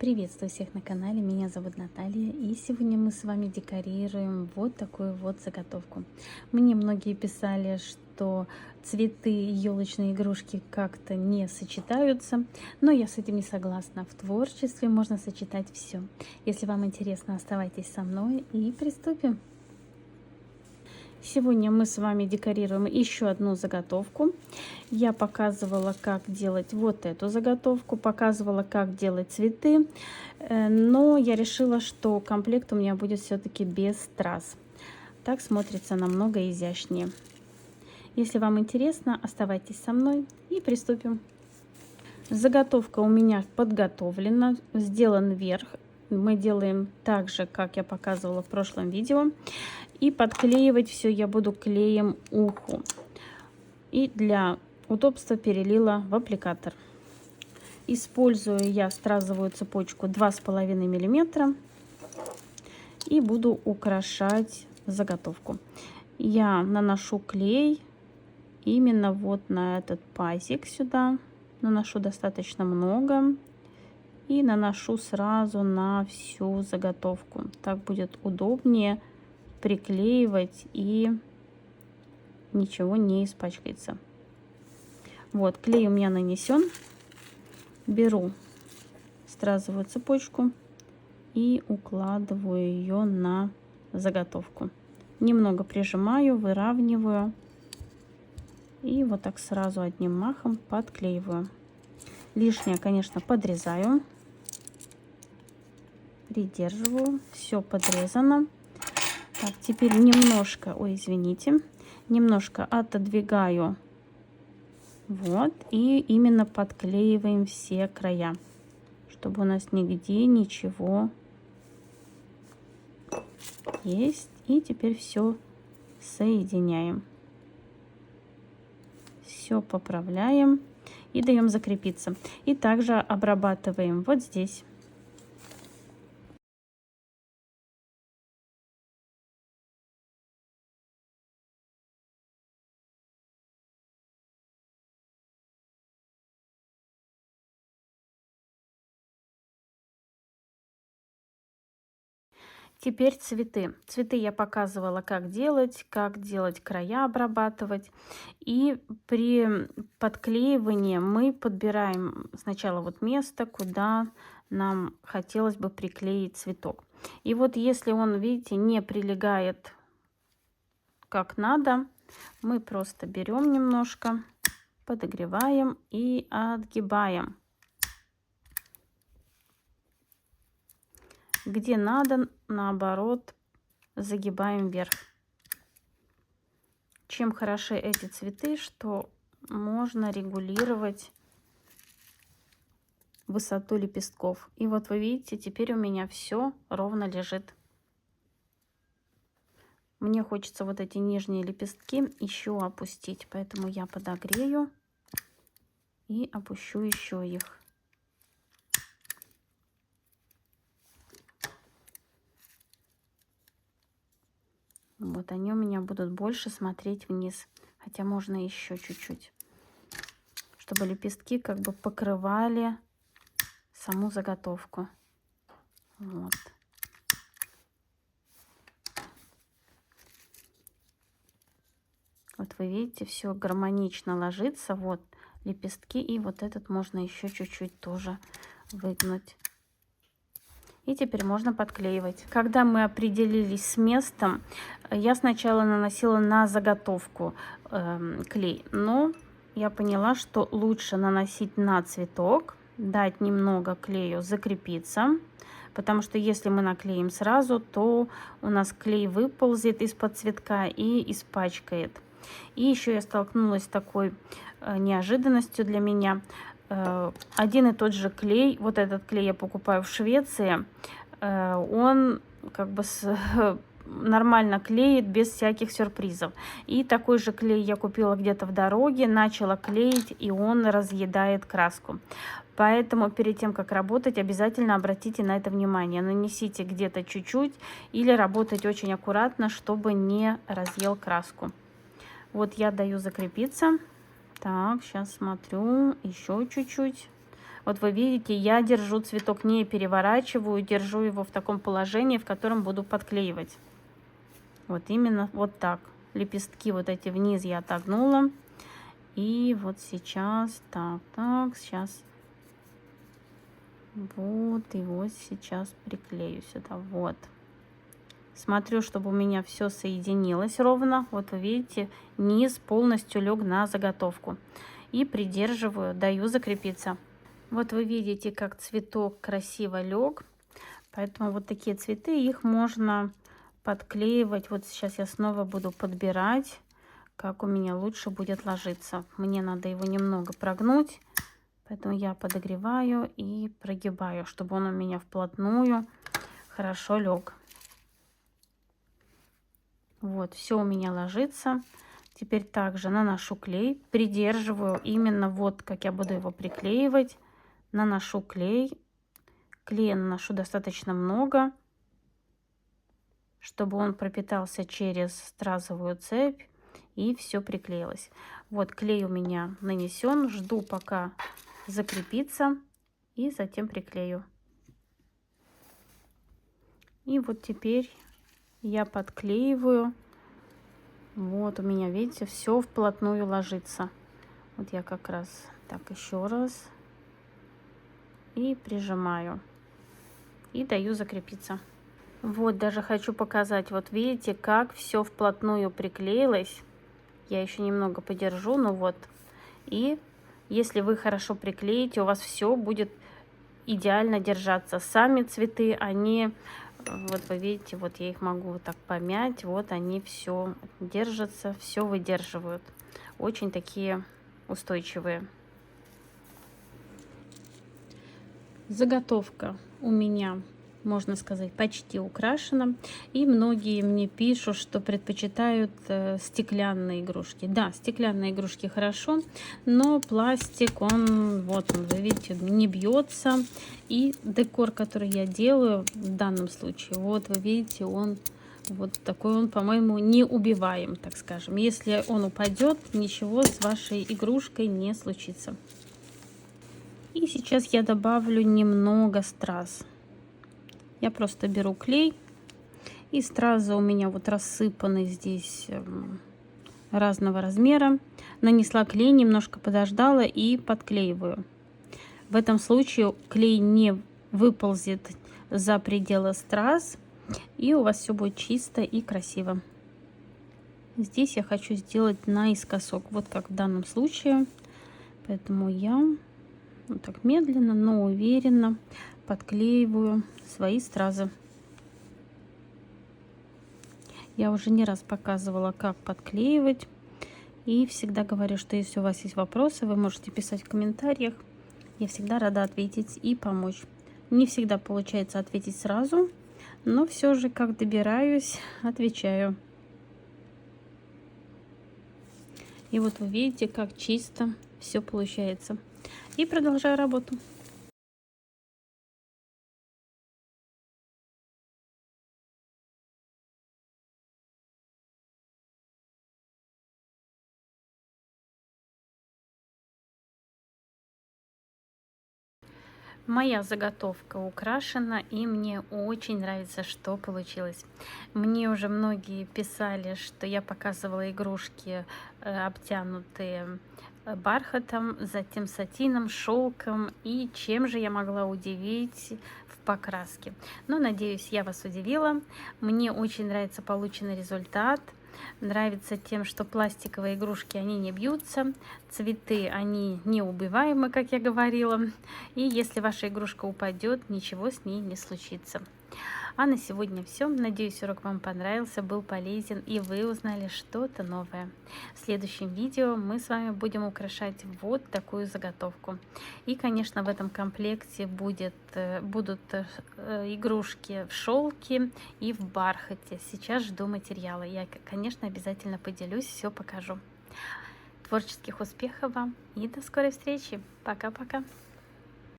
Приветствую всех на канале, меня зовут Наталья, и сегодня мы с вами декорируем вот такую вот заготовку. Мне многие писали, что цветы и елочные игрушки как-то не сочетаются, но я с этим не согласна. В творчестве можно сочетать все. Если вам интересно, оставайтесь со мной и приступим. Сегодня мы с вами декорируем еще одну заготовку. Я показывала, как делать вот эту заготовку, показывала, как делать цветы, но я решила, что комплект у меня будет все-таки без страз. Так смотрится намного изящнее. Если вам интересно, оставайтесь со мной и приступим. Заготовка у меня подготовлена, сделан верх. Мы делаем так же, как я показывала в прошлом видео. И подклеивать все я буду клеем уху. И для удобства перелила в аппликатор. Использую я стразовую цепочку 2,5 мм. И буду украшать заготовку. Я наношу клей именно вот на этот пазик сюда. Наношу достаточно много. И наношу сразу на всю заготовку. Так будет удобнее приклеивать и ничего не испачкается. Вот, клей у меня нанесен. Беру стразовую цепочку и укладываю ее на заготовку. Немного прижимаю, выравниваю и вот так сразу одним махом подклеиваю. Лишнее, конечно, подрезаю, придерживаю. Все подрезано. Так, теперь немножко, немножко отодвигаю. Вот, и именно подклеиваем все края, чтобы у нас нигде ничего есть. И теперь все соединяем. Все поправляем и даем закрепиться. И также обрабатываем вот здесь. Теперь цветы. Цветы я показывала, как делать края обрабатывать. И при подклеивании мы подбираем сначала вот место, куда нам хотелось бы приклеить цветок. И вот если он, видите, не прилегает как надо, мы просто берем немножко, подогреваем и отгибаем. Где надо, наоборот, загибаем вверх. Чем хороши эти цветы, что можно регулировать высоту лепестков. И вот вы видите, теперь у меня все ровно лежит. Мне хочется вот эти нижние лепестки еще опустить, поэтому я подогрею и опущу еще их. Вот они у меня будут больше смотреть вниз, хотя можно еще чуть-чуть, чтобы лепестки как бы покрывали саму заготовку. Вот. Вот вы видите, все гармонично ложится. Вот лепестки, и вот этот можно еще чуть-чуть тоже выгнуть. И теперь можно подклеивать. Когда мы определились с местом, я сначала наносила на заготовку клей, но я поняла, что лучше наносить на цветок, дать немного клею закрепиться, потому что если мы наклеим сразу, то у нас клей выползет из-под цветка и испачкает. И еще я столкнулась с такой неожиданностью для меня. Один и тот же клей, вот этот клей я покупаю в Швеции, он как бы нормально клеит без всяких сюрпризов. И такой же клей я купила где-то в дороге, начала клеить, и он разъедает краску. Поэтому перед тем, как работать, обязательно обратите на это внимание. Нанесите где-то чуть-чуть или работать очень аккуратно, чтобы не разъел краску. Вот я даю закрепиться. Так, сейчас смотрю, еще чуть-чуть. Вот вы видите, я держу цветок, не переворачиваю, держу его в таком положении, в котором буду подклеивать. Вот именно вот так. Лепестки вот эти вниз я отогнула. И вот сейчас, так, сейчас. Вот, и вот сейчас приклею сюда, вот. Смотрю, чтобы у меня все соединилось ровно. Вот вы видите, низ полностью лег на заготовку. И придерживаю, даю закрепиться. Вот вы видите, как цветок красиво лег. Поэтому вот такие цветы, их можно подклеивать. Вот сейчас я снова буду подбирать, как у меня лучше будет ложиться. Мне надо его немного прогнуть. Поэтому я подогреваю и прогибаю, чтобы он у меня вплотную хорошо лег. Вот, все у меня ложится. Теперь также наношу клей, придерживаю именно вот, как я буду его приклеивать. Наношу клей. Клея наношу достаточно много, чтобы он пропитался через стразовую цепь и все приклеилось. Вот клей у меня нанесен. Жду, пока закрепится, и затем приклею. И вот теперь я подклеиваю. Вот у меня, видите, все вплотную ложится. Вот я как раз так еще раз и прижимаю и даю закрепиться. Вот даже хочу показать, вот видите, как все вплотную приклеилось. Я еще немного подержу, но вот. И если вы хорошо приклеите, у вас все будет идеально держаться. Сами цветы, они, вот вы видите, вот я их могу вот так помять, вот они все держатся, все выдерживают. Очень такие устойчивые. Заготовка у меня, можно сказать, почти украшена. И многие мне пишут, что предпочитают стеклянные игрушки. Да, стеклянные игрушки хорошо, но пластик, он, вот он, вы видите, не бьется. И декор, который я делаю в данном случае, вот вы видите, он вот такой, он, по-моему, не убиваем, так скажем. Если он упадет, ничего с вашей игрушкой не случится. И сейчас я добавлю немного страз. Я просто беру клей, и стразы у меня вот рассыпаны здесь разного размера. Нанесла клей, немножко подождала и подклеиваю. В этом случае клей не выползет за пределы страз, и у вас все будет чисто и красиво. Здесь я хочу сделать наискосок, вот как в данном случае. Поэтому я вот так медленно, но уверенно подклеиваю свои стразы. Я уже не раз показывала, как подклеивать. И всегда говорю, что если у вас есть вопросы, вы можете писать в комментариях. Я всегда рада ответить и помочь. Не всегда получается ответить сразу, но все же, как добираюсь, отвечаю. И вот вы видите, как чисто все получается. И продолжаю работу. Моя заготовка украшена, и мне очень нравится, что получилось. Мне уже многие писали, что я показывала игрушки, обтянутые бархатом, затем сатином, шелком, и чем же я могла удивить в покраске. Но надеюсь, я вас удивила. Мне очень нравится полученный результат. Нравится тем, что пластиковые игрушки, они не бьются, цветы, они неубиваемы, как я говорила. И если ваша игрушка упадет, ничего с ней не случится. А на сегодня все. Надеюсь, урок вам понравился, был полезен, и вы узнали что-то новое. В следующем видео мы с вами будем украшать вот такую заготовку. И, конечно, в этом комплекте будут игрушки в шелке и в бархате. Сейчас жду материала. Я, конечно, обязательно поделюсь, все покажу. Творческих успехов вам и до скорой встречи. Пока-пока.